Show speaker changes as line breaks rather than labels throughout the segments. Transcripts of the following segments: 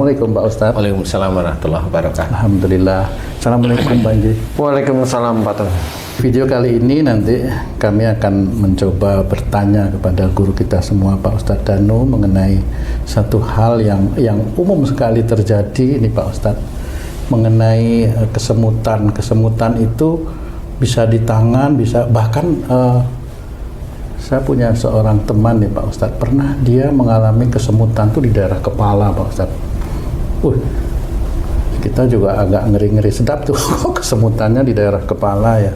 Assalamualaikum Pak Ustadz.
Waalaikumsalam warahmatullahi wabarakatuh.
Alhamdulillah. Assalamualaikum Pak Haji.
Waalaikumsalam Pak Tun.
Video kali ini nanti kami akan mencoba bertanya kepada guru kita semua Pak Ustadz Danu mengenai satu hal yang umum sekali terjadi ini Pak Ustadz, mengenai kesemutan. Kesemutan itu bisa di tangan, bisa bahkan saya punya seorang teman nih Pak Ustadz, pernah dia mengalami kesemutan tuh di daerah kepala Pak Ustadz. Kita juga agak ngeri-ngeri sedap tuh kesemutannya di daerah kepala ya.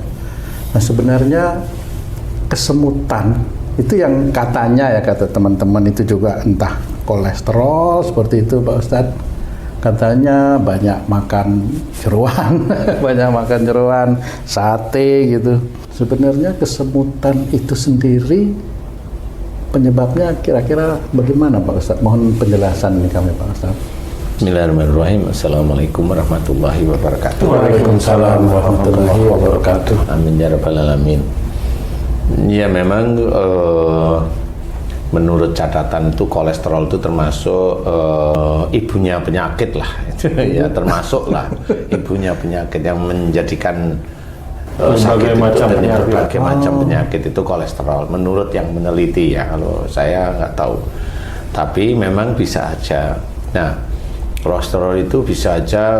Nah sebenarnya kesemutan itu yang katanya ya, kata teman-teman itu juga entah kolesterol seperti itu Pak Ustadz. Katanya banyak makan jeroan, banyak makan jeroan, sate gitu. Sebenarnya kesemutan itu sendiri penyebabnya kira-kira bagaimana Pak Ustadz? Mohon penjelasan nih kami Pak Ustadz.
Bismillahirrahmanirrahim. Assalamualaikum warahmatullahi wabarakatuh.
Waalaikumsalam warahmatullahi wabarakatuh.
Amin ya rabbal alamin. Ya memang menurut catatan itu kolesterol itu termasuk ibunya penyakit lah. Ya termasuk lah ibunya penyakit yang menjadikan
berbagai
macam penyakit itu kolesterol. Menurut yang meneliti ya, kalau saya nggak tahu. Tapi memang bisa aja. Nah kolesterol itu bisa aja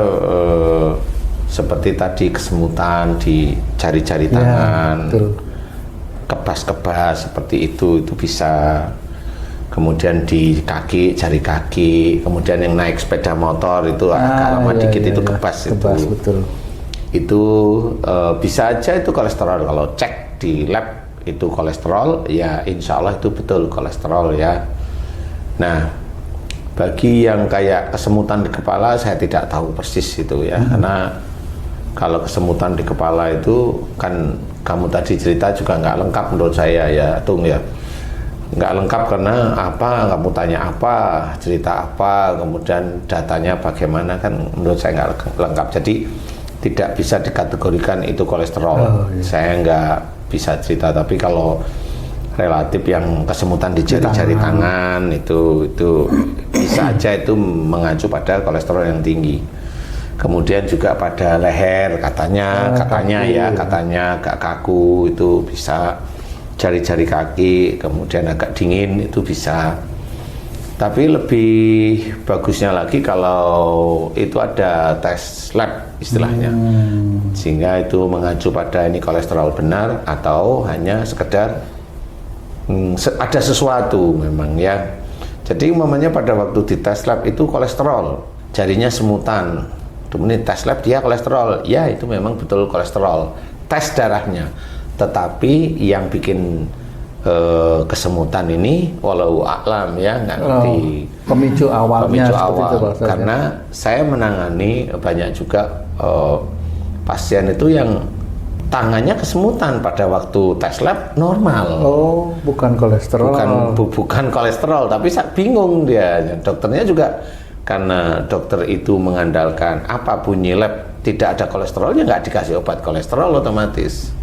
seperti tadi kesemutan di jari-jari tangan, kebas-kebas seperti itu bisa. Kemudian di kaki, jari kaki, kemudian yang naik sepeda motor itu agak lama dikit itu kebas itu.
Betul.
Itu bisa aja itu kolesterol. Kalau cek di lab itu kolesterol, ya insya Allah itu betul kolesterol ya. Nah bagi yang kayak kesemutan di kepala saya tidak tahu persis itu ya, karena kalau kesemutan di kepala itu kan kamu tadi cerita juga nggak lengkap menurut saya ya Tung ya, nggak lengkap karena apa, kamu tanya apa, cerita apa, kemudian datanya bagaimana, kan menurut saya nggak lengkap, jadi tidak bisa dikategorikan itu kolesterol. Saya nggak bisa cerita, tapi kalau relatif yang kesemutan di jari-jari tangan itu bisa aja itu mengacu pada kolesterol yang tinggi. Kemudian juga pada leher katanya agak kaku itu bisa, jari-jari kaki kemudian agak dingin itu bisa. Tapi lebih bagusnya lagi kalau itu ada tes lab istilahnya, sehingga itu mengacu pada ini kolesterol benar atau hanya sekedar ada sesuatu memang ya. Jadi umpamanya pada waktu di tes lab itu kolesterol, jarinya semutan, kemudian tes lab dia kolesterol, ya itu memang betul kolesterol, tes darahnya. Tetapi yang bikin kesemutan ini walau a'lam ya, nggak ngerti
pemicu awalnya
itu, karena saya menangani banyak juga pasien itu yang tangannya kesemutan pada waktu tes lab normal.
Bukan kolesterol.
Bukan kolesterol, tapi saya bingung dia. Dokternya juga karena dokter itu mengandalkan apa bunyi lab tidak ada kolesterolnya, nggak dikasih obat kolesterol otomatis.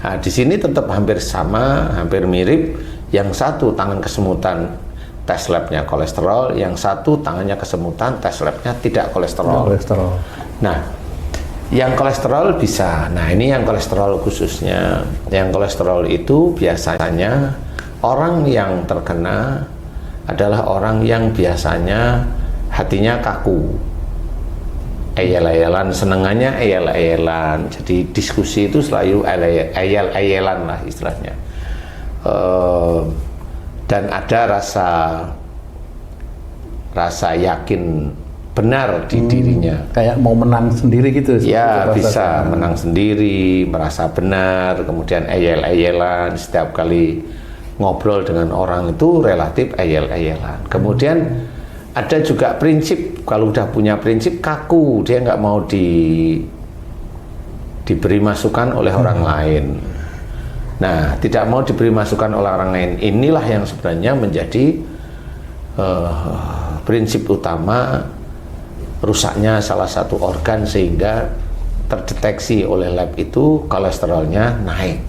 Nah, di sini tetap hampir sama, hampir mirip. Yang satu tangan kesemutan, tes labnya kolesterol. Yang satu tangannya kesemutan, tes labnya tidak kolesterol. Nah yang kolesterol bisa, nah ini yang kolesterol khususnya. Yang kolesterol itu biasanya orang yang terkena adalah orang yang biasanya hatinya kaku, eyel-eyelan, senengannya eyel-eyelan. Jadi diskusi itu selalu eyel-eyelan lah istilahnya. Dan ada rasa yakin benar di dirinya,
kayak mau menang sendiri gitu
ya, bisa menang sendiri, merasa benar, kemudian eyel-eyelan setiap kali ngobrol dengan orang itu relatif eyel-eyelan. Kemudian ada juga prinsip, kalau udah punya prinsip kaku, dia nggak mau diberi masukan oleh orang lain. Nah tidak mau diberi masukan oleh orang lain, inilah yang sebenarnya menjadi prinsip utama rusaknya salah satu organ, sehingga terdeteksi oleh lab itu kolesterolnya naik.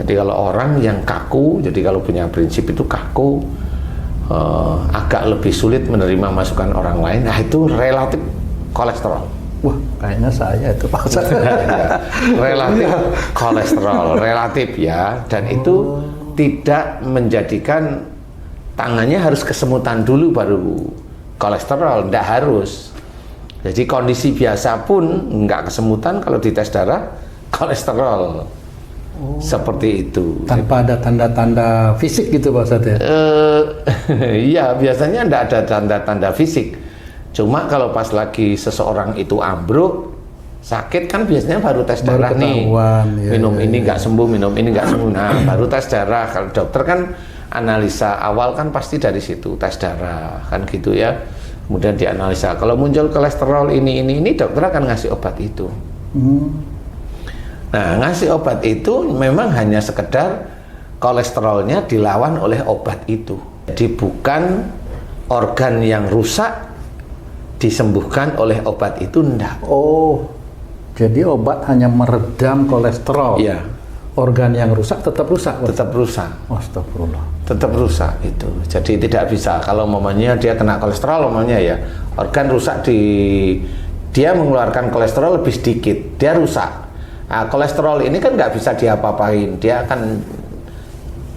Jadi kalau orang yang kaku, jadi kalau punya prinsip itu kaku, agak lebih sulit menerima masukan orang lain, nah itu relatif kolesterol.
Wah, kayaknya saya itu Pak Ustadz.
Relatif kolesterol, relatif ya, dan itu tidak menjadikan tangannya harus kesemutan dulu baru kolesterol, tidak harus. Jadi kondisi biasa pun nggak kesemutan, kalau dites darah kolesterol. Seperti itu.
Tanpa ada tanda-tanda fisik gitu Pak Ustadz ya?
Iya, biasanya tidak ada tanda-tanda fisik. Cuma kalau pas lagi seseorang itu ambruk, sakit kan biasanya baru tes darah nih. Minum ini nggak sembuh, minum ini nggak sembuh. Nah, baru tes darah. Kalau dokter kan analisa awal kan pasti dari situ, tes darah kan gitu ya. Kemudian dianalisa. Kalau muncul kolesterol ini, dokter akan ngasih obat itu. Nah, ngasih obat itu memang hanya sekedar kolesterolnya dilawan oleh obat itu. Jadi bukan organ yang rusak disembuhkan oleh obat itu, enggak.
Oh, jadi obat hanya meredam kolesterol.
Iya.
Organ yang rusak tetap rusak.
Tetap rusak.
Astagfirullah.
Tetap rusak itu. Jadi tidak bisa kalau mamanya dia kena kolesterol, mamanya ya organ rusak dia mengeluarkan kolesterol lebih sedikit, dia rusak. Nah, kolesterol ini kan nggak bisa diapa-apain, dia akan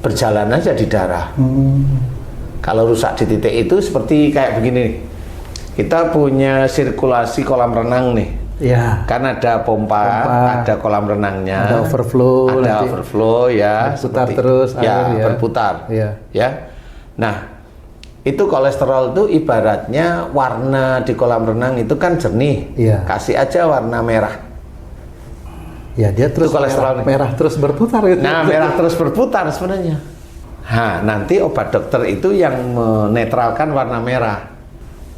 berjalan aja di darah. Kalau rusak di titik itu seperti kayak begini. Kita punya sirkulasi kolam renang nih.
Ya.
Kan ada pompa, ada kolam renangnya,
ada overflow,
overflow ya,
berputar terus,
ya,
air, ya.
berputar, ya. Nah, itu kolesterol itu ibaratnya warna di kolam renang itu kan jernih, kasih aja warna merah.
Ya, dia terus kolesterol merah terus berputar gitu.
Nah, merah terus berputar sebenarnya. Nah, nanti obat dokter itu yang menetralkan warna merah.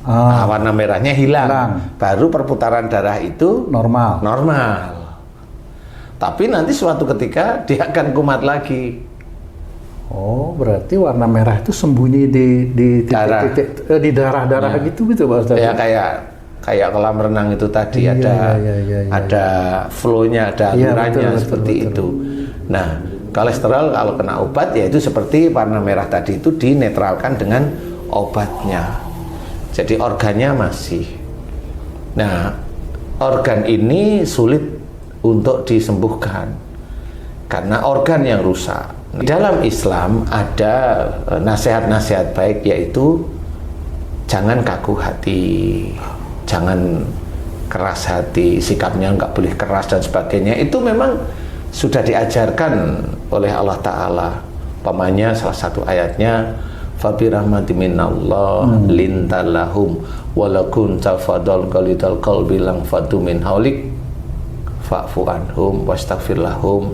Nah, warna merahnya hilang. Baru perputaran darah itu normal. Tapi nanti suatu ketika dia akan kumat lagi.
Oh, berarti warna merah itu sembunyi di titik-titik di darah-darah gitu Pak Ustadz?
Ya kayak kolam renang itu tadi ada flow-nya, ada alirannya seperti itu. Nah, kolesterol kalau kena obat ya itu seperti warna merah tadi itu dinetralkan dengan obatnya. Jadi organnya masih. Nah, organ ini sulit untuk disembuhkan karena organ yang rusak. Dalam Islam ada nasihat-nasihat baik, yaitu jangan kaku hati, jangan keras hati, sikapnya nggak boleh keras dan sebagainya. Itu memang sudah diajarkan oleh Allah Ta'ala. Pamannya salah satu ayatnya, fabi rahmati minallah lintalahum walakun tafadol qalidal qalbi lang fadu min haulik fa'fu anhum wastaghfir lahum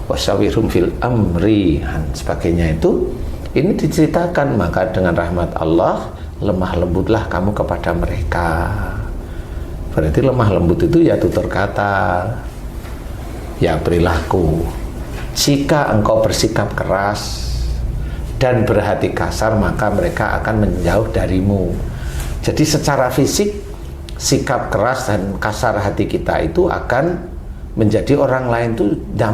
wasyawirhum fil amri dan sebagainya. Itu ini diceritakan, maka dengan rahmat Allah lemah lembutlah kamu kepada mereka. Berarti lemah lembut itu ya tutur kata, ya perilaku. Jika engkau bersikap keras dan berhati kasar, maka mereka akan menjauh darimu. Jadi secara fisik, sikap keras dan kasar hati kita itu akan menjadi orang lain tuh tidak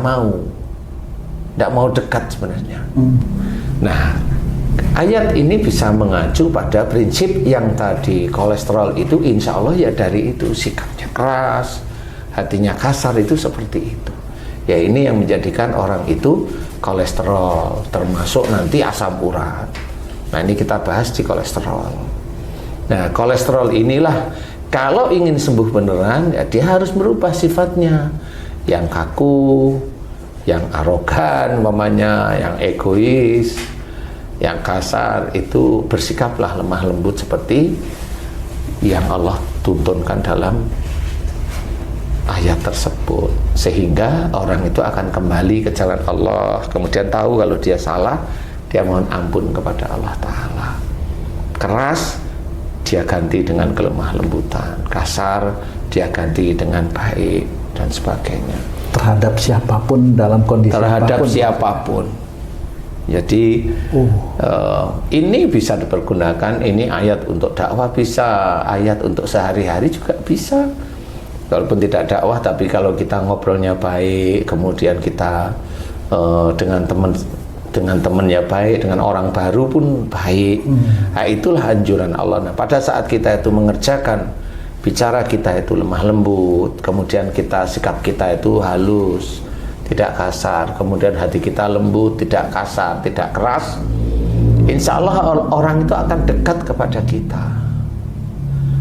mau dekat sebenarnya. Nah, ayat ini bisa mengacu pada prinsip yang tadi. Kolesterol itu insya Allah ya dari itu, sikapnya keras, hatinya kasar, itu seperti itu. Ya ini yang menjadikan orang itu kolesterol, termasuk nanti asam urat. Nah ini kita bahas di kolesterol. Nah kolesterol inilah kalau ingin sembuh beneran ya dia harus merubah sifatnya, yang kaku, yang arogan, mamanya, yang egois, yang kasar. Itu bersikaplah lemah lembut seperti yang Allah tuntunkan dalam ayat tersebut, sehingga orang itu akan kembali ke jalan Allah, kemudian tahu kalau dia salah, dia mohon ampun kepada Allah Ta'ala. Keras dia ganti dengan kelemah lembutan, kasar dia ganti dengan baik dan sebagainya,
terhadap siapapun dalam kondisi
terhadap siapapun. Jadi ini bisa dipergunakan, ini ayat untuk dakwah bisa, ayat untuk sehari-hari juga bisa. Walaupun tidak dakwah, tapi kalau kita ngobrolnya baik, kemudian kita dengan teman dengan teman ya baik, dengan orang baru pun baik. Nah, itulah anjuran Allah. Nah, pada saat kita itu mengerjakan, bicara kita itu lemah lembut, kemudian sikap kita itu halus, tidak kasar, kemudian hati kita lembut, tidak kasar, tidak keras, insya Allah orang itu akan dekat kepada kita.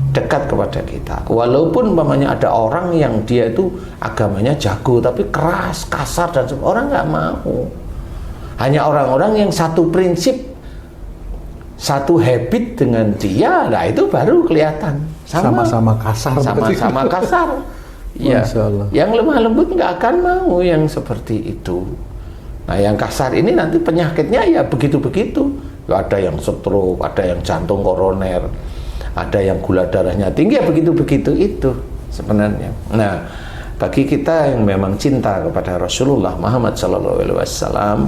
Dekat kepada kita. Walaupun umpamanya ada orang yang dia itu agamanya jago tapi keras, kasar dan sebagainya, orang nggak mau. Hanya orang-orang yang satu prinsip, satu habit dengan dia, nah itu baru kelihatan.
Sama-sama kasar.
Sama-sama kasar. Ya, yang lemah lembut nggak akan mau yang seperti itu. Nah, yang kasar ini nanti penyakitnya ya begitu-begitu. Ada yang stroke, ada yang jantung koroner, ada yang gula darahnya tinggi, ya begitu-begitu itu sebenarnya. Nah, bagi kita yang memang cinta kepada Rasulullah Muhammad SAW,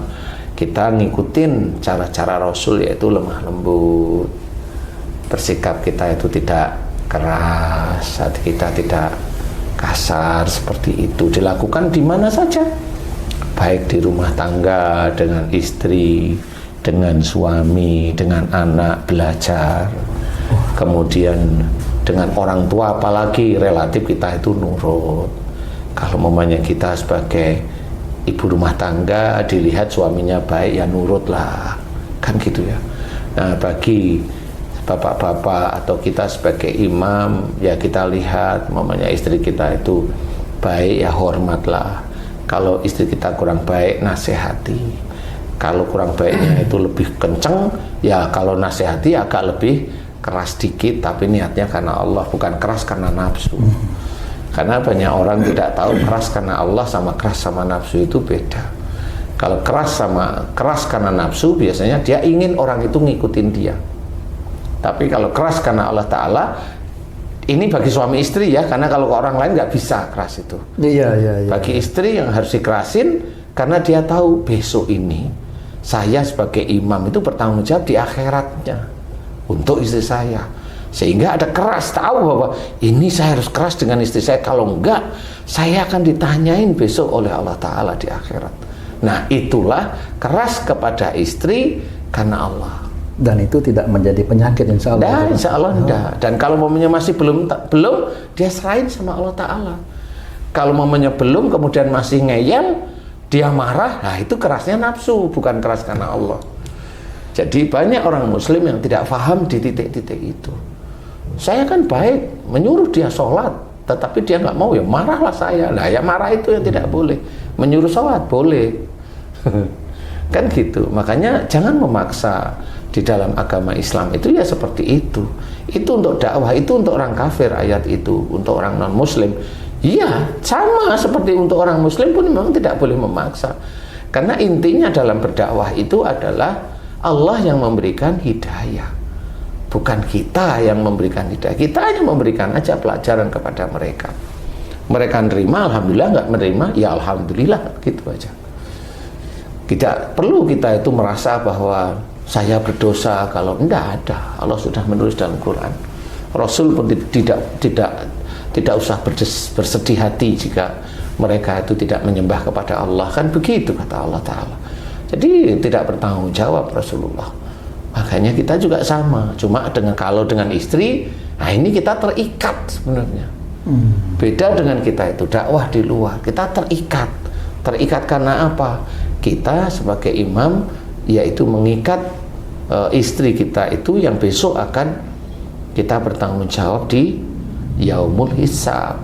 kita ngikutin cara-cara Rasul, yaitu lemah lembut, bersikap kita itu tidak keras, hati kita tidak kasar, seperti itu dilakukan di mana saja, baik di rumah tangga, dengan istri, dengan suami, dengan anak belajar, kemudian dengan orang tua, apalagi relatif kita itu nurut. Kalau mamanya kita sebagai ibu rumah tangga dilihat suaminya baik, ya nurutlah, kan gitu ya. Nah, bagi bapak-bapak atau kita sebagai imam, ya kita lihat mamanya istri kita itu baik, ya hormatlah. Kalau istri kita kurang baik, nasihati. Kalau kurang baiknya itu lebih kenceng, ya kalau nasihati agak lebih keras dikit, tapi niatnya karena Allah, bukan keras karena nafsu. Karena banyak orang tidak tahu keras karena Allah sama keras sama nafsu itu beda. Kalau keras karena nafsu, biasanya dia ingin orang itu ngikutin dia. Tapi kalau keras karena Allah Ta'ala, ini bagi suami istri ya, karena kalau ke orang lain nggak bisa keras itu.
Iya.
Bagi istri yang harus dikerasin, karena dia tahu besok ini saya sebagai imam itu bertanggung jawab di akhiratnya untuk istri saya. Sehingga ada keras, tahu bahwa ini saya harus keras dengan istri saya, kalau enggak saya akan ditanyain besok oleh Allah Ta'ala di akhirat. Nah, itulah keras kepada istri karena Allah.
Dan itu tidak menjadi penyakit, insya Allah.
Nah, insya Allah enggak. Dan kalau momennya masih belum, dia serahin sama Allah Ta'ala. Kalau momennya belum, kemudian masih ngeyel, dia marah, nah itu kerasnya nafsu, bukan keras karena Allah. Jadi banyak orang muslim yang tidak paham di titik-titik itu. Saya kan baik, menyuruh dia sholat, tetapi dia nggak mau, ya marahlah saya. Nah, ya marah itu yang tidak boleh. Menyuruh sholat boleh. Kan gitu. Makanya jangan memaksa. Di dalam agama Islam itu ya seperti itu. Itu untuk dakwah, itu untuk orang kafir ayat itu, untuk orang non muslim. Iya, sama seperti untuk orang muslim pun memang tidak boleh memaksa. Karena intinya dalam berdakwah itu adalah Allah yang memberikan hidayah, bukan kita yang memberikan hidayah. Kita hanya memberikan aja pelajaran kepada mereka. Mereka nerima, alhamdulillah. Nggak menerima, ya alhamdulillah, gitu aja. Tidak perlu kita itu merasa bahwa saya berdosa, kalau enggak ada. Allah sudah menulis dalam Quran. Rasul pun tidak usah bersedih hati jika mereka itu tidak menyembah kepada Allah, kan begitu kata Allah Ta'ala. Jadi tidak bertanggung jawab Rasulullah. Makanya kita juga sama, cuma kalau dengan istri, nah ini kita terikat sebenarnya. Beda dengan kita itu dakwah di luar, kita terikat karena apa? Kita sebagai imam yaitu mengikat istri kita itu yang besok akan kita bertanggung jawab di yaumul hisab.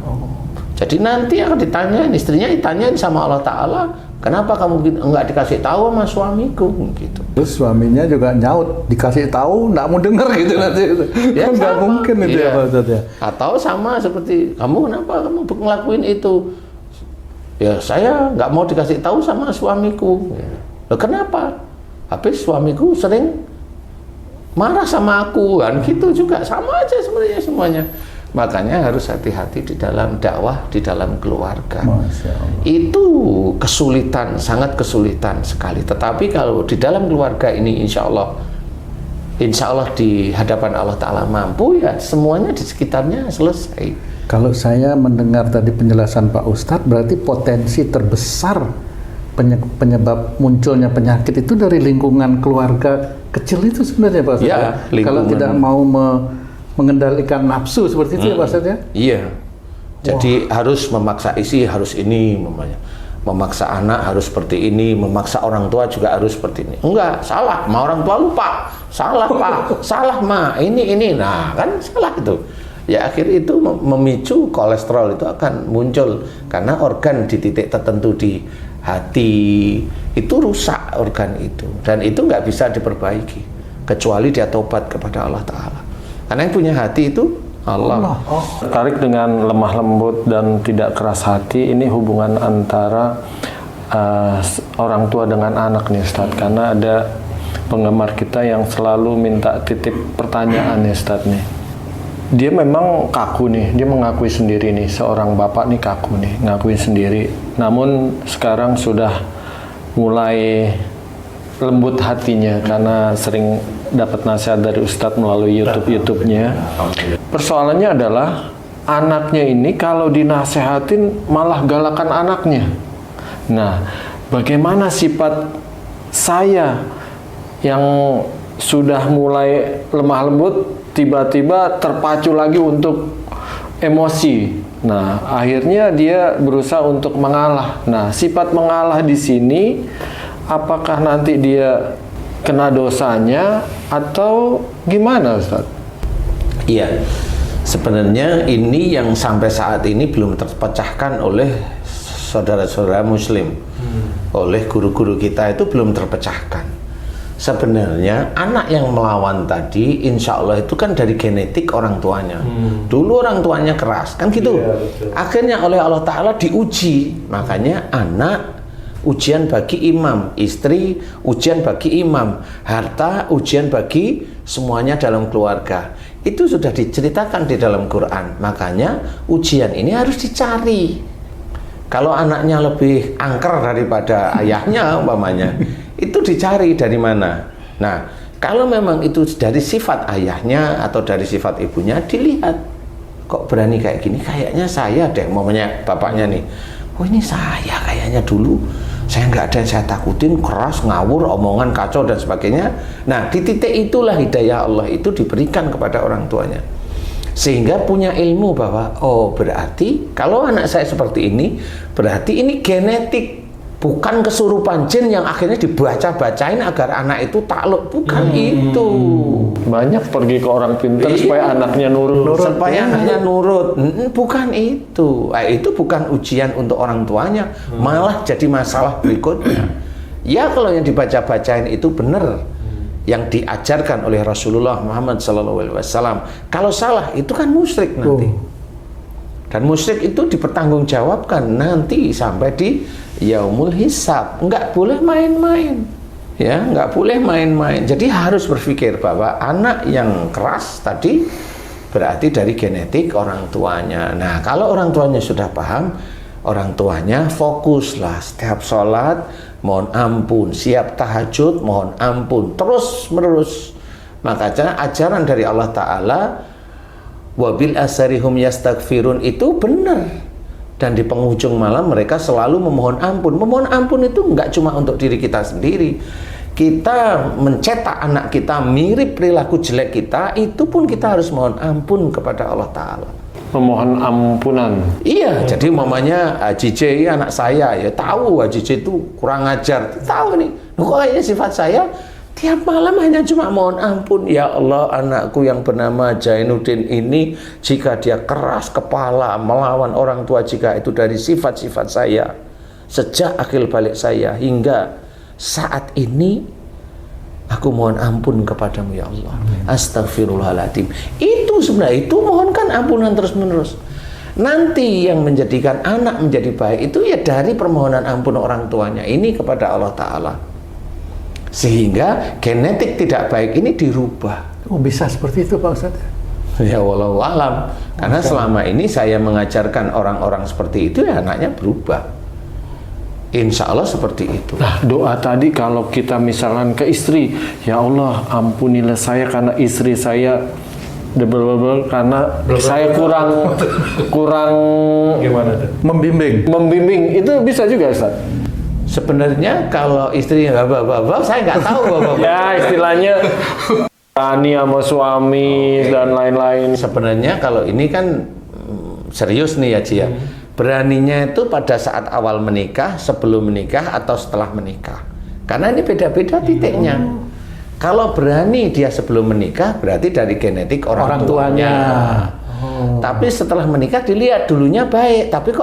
Jadi nanti akan ditanyain, istrinya ditanyain sama Allah Ta'ala, kenapa kamu enggak dikasih tahu sama suamiku gitu. Terus
suaminya juga nyaut, dikasih tahu enggak mau denger gitu nanti. Ya, kan enggak mungkin itu ya Pak Ustadz ya.
Atau sama seperti kamu, kenapa kamu ngelakuin itu? Ya saya nggak mau dikasih tahu sama suamiku. Loh, kenapa? Habis suamiku sering marah sama aku, kan gitu juga, sama aja sebenarnya semuanya. Makanya harus hati-hati di dalam dakwah, di dalam keluarga. Itu kesulitan, sangat kesulitan sekali. Tetapi kalau di dalam keluarga ini insya Allah di hadapan Allah Ta'ala mampu, ya semuanya di sekitarnya selesai.
Kalau saya mendengar tadi penjelasan Pak Ustadz, berarti potensi terbesar penyebab munculnya penyakit itu dari lingkungan keluarga kecil itu sebenarnya Pak Ustadz.
Ya,
Kalau tidak mau mengendalikan nafsu seperti itu ya Pak Ustadz ya.
Iya. Jadi harus memaksa isi harus ini namanya. Memaksa anak harus seperti ini, memaksa orang tua juga harus seperti ini. Enggak, salah. Ma orang tua lupa. Salah Pak, salah Ma. Ini. Nah, kan salah itu. Ya akhir itu memicu kolesterol itu akan muncul karena organ di titik tertentu di hati itu rusak organ itu, dan itu nggak bisa diperbaiki kecuali dia tobat kepada Allah Ta'ala, karena yang punya hati itu Allah.
Tertarik dengan lemah lembut dan tidak keras hati, ini hubungan antara orang tua dengan anak nih Ustaz, karena ada penggemar kita yang selalu minta titip pertanyaan nih Ustaz nih. Dia memang kaku nih, dia mengakui sendiri nih, seorang bapak nih kaku nih, ngakuin sendiri. Namun sekarang sudah mulai lembut hatinya karena sering dapat nasihat dari Ustadz melalui YouTube-nya. Persoalannya adalah anaknya ini kalau dinasehatin malah galakan anaknya. Nah, bagaimana sifat saya yang sudah mulai lemah lembut tiba-tiba terpacu lagi untuk emosi. Nah, akhirnya dia berusaha untuk mengalah. Nah, sifat mengalah di sini apakah nanti dia kena dosanya atau gimana, Ustaz?
Iya. Sebenarnya ini yang sampai saat ini belum terpecahkan oleh saudara-saudara muslim. Oleh guru-guru kita itu belum terpecahkan. Sebenarnya anak yang melawan tadi insya Allah itu kan dari genetik orang tuanya. Dulu orang tuanya keras kan gitu. Akhirnya oleh Allah Ta'ala diuji. Makanya anak ujian bagi imam, istri ujian bagi imam, harta ujian bagi semuanya dalam keluarga. Itu sudah diceritakan di dalam Quran. Makanya ujian ini harus dicari. Kalau anaknya lebih angker daripada ayahnya umpamanya, itu dicari dari mana. Nah, kalau memang itu dari sifat ayahnya atau dari sifat ibunya, dilihat kok berani kayak gini, kayaknya saya deh, umpamanya bapaknya nih, oh ini saya kayaknya dulu saya nggak ada yang saya takutin, keras, ngawur, omongan kacau dan sebagainya. Nah, di titik itulah hidayah Allah itu diberikan kepada orang tuanya, sehingga punya ilmu bahwa oh berarti kalau anak saya seperti ini, berarti ini genetik, bukan kesurupan jin yang akhirnya dibaca-bacain agar anak itu takluk, bukan itu.
Banyak pergi ke orang pintar supaya anaknya nurut.
Supaya anaknya nurut, bukan itu. Itu bukan ujian untuk orang tuanya, malah jadi masalah berikutnya. Ya kalau yang dibaca-bacain itu benar, yang diajarkan oleh Rasulullah Muhammad SAW. Kalau salah itu kan musyrik nanti. Dan musyrik itu dipertanggungjawabkan nanti sampai di yaumul hisab. Nggak boleh main-main, ya, nggak boleh main-main. Jadi harus berpikir bahwa anak yang keras tadi berarti dari genetik orang tuanya. Nah, kalau orang tuanya sudah paham, orang tuanya fokuslah setiap sholat mohon ampun, siap tahajud mohon ampun, terus menerus. Makanya ajaran dari Allah Ta'ala wabil asarihum yastaghfirun itu benar. Dan di penghujung malam mereka selalu memohon ampun. Memohon ampun itu enggak cuma untuk diri kita sendiri. Kita mencetak anak kita mirip perilaku jelek kita, itu pun kita harus mohon ampun kepada Allah Ta'ala.
Memohon ampunan.
Iya, jadi mamanya Haji J, anak saya, ya tahu Haji J itu kurang ajar. Tahu nih, kok kayaknya sifat saya tiap malam hanya cuma mohon ampun. Ya Allah, anakku yang bernama Jainuddin ini, jika dia keras kepala melawan orang tua, jika itu dari sifat-sifat saya sejak akil balik saya hingga saat ini, aku mohon ampun kepadamu ya Allah. Astagfirullahaladzim. Itu sebenarnya, itu mohonkan ampunan terus menerus. Nanti yang menjadikan anak menjadi baik itu ya dari permohonan ampun orang tuanya ini kepada Allah Ta'ala, sehingga genetik tidak baik ini dirubah.
Oh, bisa seperti itu Pak Ustadz?
Ya wallahu alam. Karena selama ini saya mengajarkan orang-orang seperti itu, ya anaknya berubah. Insya Allah seperti itu.
Nah, doa tadi kalau kita misalkan ke istri, ya Allah ampunilah saya karena istri saya karena saya kurang
gimana tuh? Membimbing.
Itu bisa juga Ustaz?
Sebenarnya kalau istri bapak-bapak, saya nggak tahu bapak-bapak.
Ya istilahnya berani sama suami dan lain-lain.
Sebenarnya kalau ini kan serius nih ya Ci ya. Beraninya itu pada saat awal menikah, sebelum menikah, atau setelah menikah. Karena ini beda-beda titiknya. Kalau berani dia sebelum menikah, berarti dari genetik orang tuanya. Tapi setelah menikah dilihat dulunya baik, tapi kok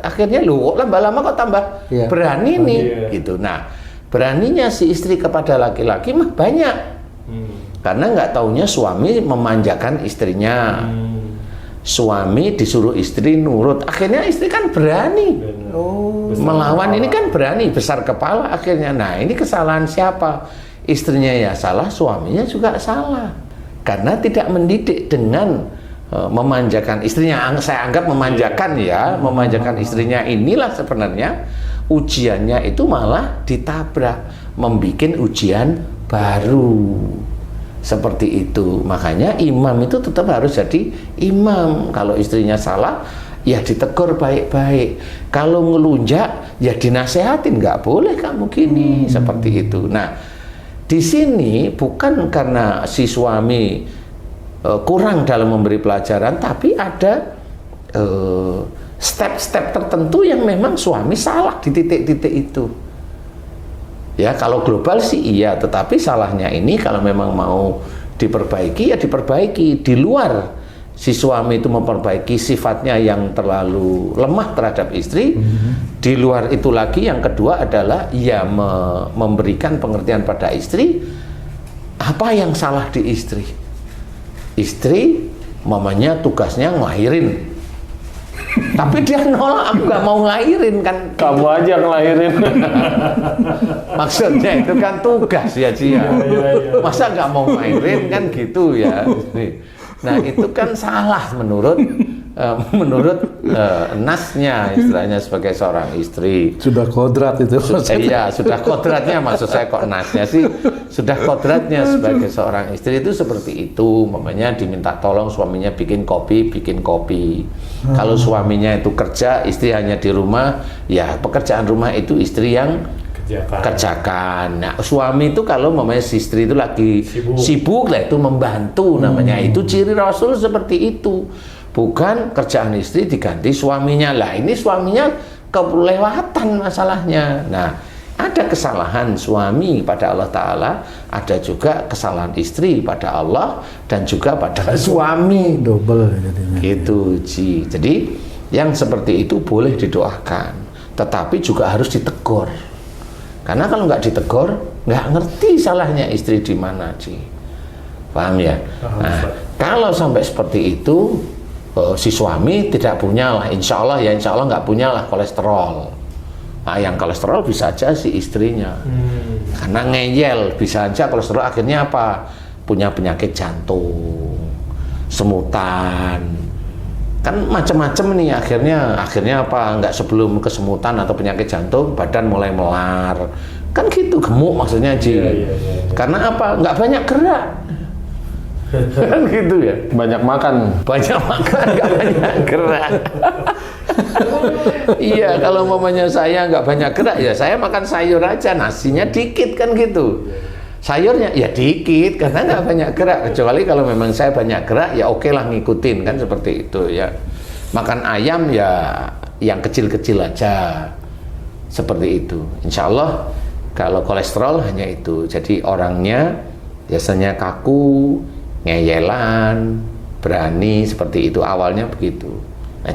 akhirnya lu kok lama-lama kok tambah berani nih gitu. Nah, beraninya si istri kepada laki-laki mah banyak. Karena nggak taunya suami memanjakan istrinya. Suami disuruh istri nurut, akhirnya istri kan berani. Melawan ini kan berani, besar kepala akhirnya. Nah, ini kesalahan siapa? Istrinya ya salah, suaminya juga salah. Karena tidak mendidik dengan memanjakan istrinya. Saya anggap memanjakan ya, memanjakan istrinya. Inilah sebenarnya ujiannya itu malah ditabrak, membikin ujian baru. Seperti itu. Makanya imam itu tetap harus jadi imam. Kalau istrinya salah, ya ditegur baik-baik. Kalau ngelunjak, ya dinasehatin, nggak boleh kamu gini, seperti itu. Nah, di sini bukan karena si suami kurang dalam memberi pelajaran, tapi ada step-step tertentu yang memang suami salah di titik-titik itu. Ya, kalau global sih iya, tetapi salahnya ini kalau memang mau diperbaiki ya diperbaiki. Di luar si suami itu memperbaiki sifatnya yang terlalu lemah terhadap istri, di luar itu lagi yang kedua adalah ya memberikan pengertian pada istri apa yang salah di istri. Istri mamanya tugasnya ngelahirin, tapi dia nolak, aku nggak mau ngelahirin kan.
Kamu aja ngelahirin.
Maksudnya itu kan tugas ya Cia. Masa nggak mau ngelahirin kan gitu ya. Nah itu kan salah menurut nasnya, istilahnya sebagai seorang istri.
Sudah kodrat itu.
Iya, sudah kodratnya, maksud saya kok nasnya sih, sudah kodratnya sebagai seorang istri itu seperti itu. Mamanya diminta tolong suaminya bikin kopi. Kalau suaminya itu kerja, istri hanya di rumah, ya pekerjaan rumah itu istri yang kerjakan. Nah, suami itu kalau mamanya si istri itu lagi sibuk lah itu membantu namanya. Itu ciri Rasul seperti itu. Bukan kerjaan istri diganti suaminya. Lah ini suaminya kelewatan masalahnya. Nah, ada kesalahan suami pada Allah Ta'ala, ada juga kesalahan istri pada Allah dan juga pada suami.
Double jadinya.
Gitu Ji. Jadi yang seperti itu boleh didoakan, tetapi juga harus ditegur. Karena kalau nggak ditegur, nggak ngerti salahnya istri di mana Ji. Paham ya? Nah, kalau sampai seperti itu, si suami tidak punya lah, insya Allah nggak punya lah kolesterol. Nah, yang kolesterol bisa aja si istrinya, karena ngeyel bisa aja kolesterol akhirnya apa? Punya penyakit jantung, semutan, kan macam-macam nih akhirnya apa? Nggak sebelum kesemutan atau penyakit jantung badan mulai melar, kan gitu, gemuk maksudnya Ji. Karena apa? Nggak banyak gerak. Kan gitu ya,
Banyak makan,
nggak banyak gerak. Iya, kalau mamanya saya nggak banyak gerak ya saya makan sayur aja, nasinya dikit kan gitu, sayurnya ya dikit karena nggak banyak gerak. Kecuali kalau memang saya banyak gerak ya oke lah ngikutin kan seperti itu ya. Makan ayam ya yang kecil-kecil aja seperti itu. Insya Allah kalau kolesterol hanya itu. Jadi orangnya biasanya kaku, ngeyelan, berani, seperti itu awalnya begitu. Nah,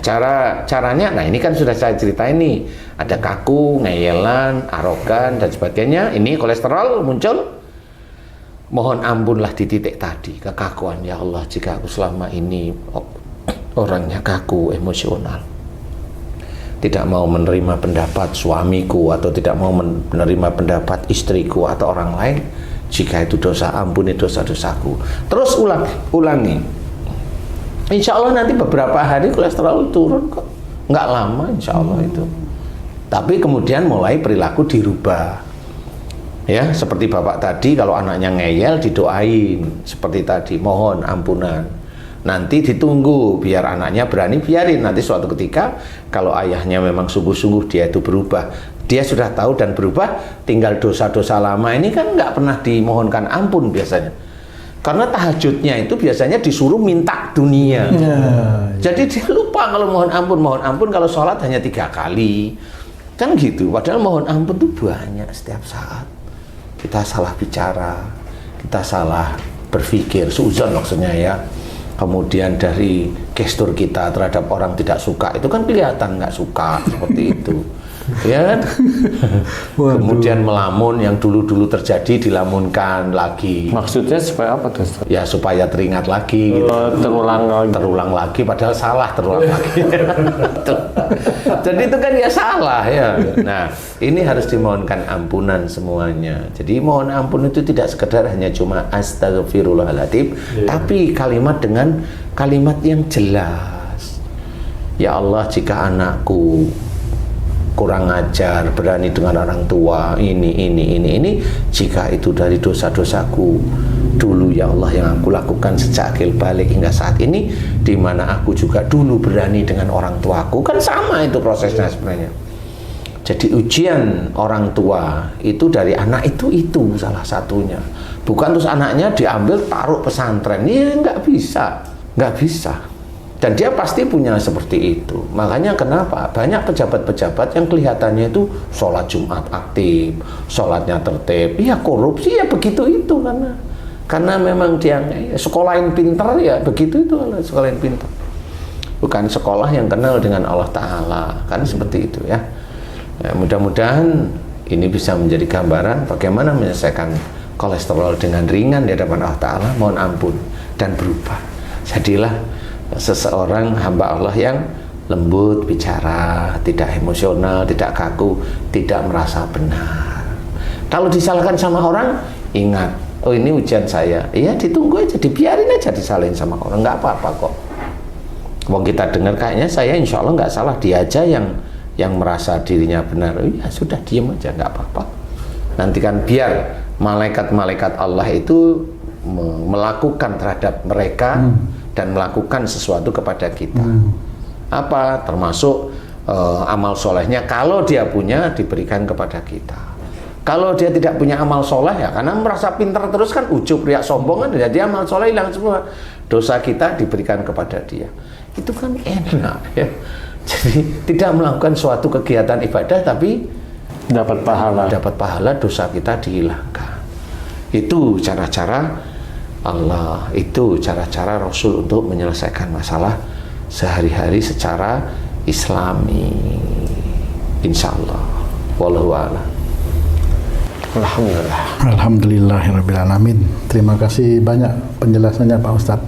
caranya, nah ini kan sudah saya ceritain nih, ada kaku, ngeyelan, arogan dan sebagainya. Ini kolesterol muncul, mohon ampunlah di titik tadi, kekakuan. Ya Allah, jika aku selama ini orangnya kaku, emosional, tidak mau menerima pendapat suamiku atau tidak mau menerima pendapat istriku atau orang lain, jika itu dosa, ampuni dosa-dosaku. Terus ulangi. Insya Allah nanti beberapa hari kolesterol turun kok. Nggak lama insya Allah itu. Tapi kemudian mulai perilaku dirubah. Ya, seperti bapak tadi, kalau anaknya ngeyel didoain. Seperti tadi, mohon ampunan. Nanti ditunggu biar anaknya berani, biarin nanti suatu ketika kalau ayahnya memang sungguh-sungguh dia itu berubah, dia sudah tahu dan berubah, tinggal dosa-dosa lama ini kan nggak pernah dimohonkan ampun biasanya. Karena tahajudnya itu biasanya disuruh minta dunia. Jadi dia lupa kalau mohon ampun kalau sholat hanya 3 kali. Kan gitu, padahal mohon ampun itu banyak setiap saat. Kita salah bicara, kita salah berpikir, suudzon maksudnya ya. Kemudian dari gestur kita terhadap orang tidak suka, itu kan kelihatan nggak suka, seperti itu. Ya kan? Kemudian melamun yang dulu-dulu terjadi dilamunkan lagi.
Maksudnya supaya apa tuh, Ustaz?
Ya supaya teringat lagi gitu. Terulang lagi padahal salah terulang lagi. Jadi itu kan ya salah ya. Nah, ini harus dimohonkan ampunan semuanya. Jadi mohon ampun itu tidak sekedar hanya cuma astagfirullahaladzim, tapi kalimat dengan kalimat yang jelas. Ya Allah, jika anakku kurang ajar, berani dengan orang tua, ini, jika itu dari dosa-dosaku dulu ya Allah yang aku lakukan sejak akil balik hingga saat ini, di mana aku juga dulu berani dengan orang tuaku, kan sama itu prosesnya sebenarnya. Jadi ujian orang tua itu dari anak itu salah satunya. Bukan terus anaknya diambil taruh pesantren, ini nggak bisa. Dan dia pasti punya seperti itu. Makanya kenapa banyak pejabat-pejabat yang kelihatannya itu sholat Jumat aktif, sholatnya tertib, ya korupsi ya begitu itu karena memang dia sekolahin pintar ya begitu itu, sekolahin pintar. Bukan sekolah yang kenal dengan Allah Ta'ala, kan seperti itu ya. Mudah-mudahan ini bisa menjadi gambaran bagaimana menyelesaikan kolesterol dengan ringan di hadapan Allah Ta'ala, mohon ampun dan berubah. Jadilah seseorang hamba Allah yang lembut bicara, tidak emosional, tidak kaku, tidak merasa benar. Kalau disalahkan sama orang, ingat, oh ini ujian saya, iya ditunggu aja, dibiarin aja disalahin sama orang, nggak apa-apa kok. Wong kita dengar kayaknya saya insya Allah nggak salah, dia aja yang merasa dirinya benar, ya sudah diem aja, nggak apa-apa. Nanti kan biar malaikat-malaikat Allah itu melakukan terhadap mereka dan melakukan sesuatu kepada kita. Apa? Termasuk amal solehnya, kalau dia punya diberikan kepada kita. Kalau dia tidak punya amal soleh ya karena merasa pintar terus kan ujub, riak, sombong kan, jadi amal soleh hilang semua. Dosa kita diberikan kepada dia. Itu kan enak ya. Jadi tidak melakukan suatu kegiatan ibadah tapi
dapat pahala,
dosa kita dihilangkan. Itu cara-cara Allah, itu cara-cara Rasul untuk menyelesaikan masalah sehari-hari secara Islami, insya Allah. Wallahu a'lam.
Alhamdulillah.
Alhamdulillahirrabbilalamin. Terima kasih banyak penjelasannya Pak Ustadz.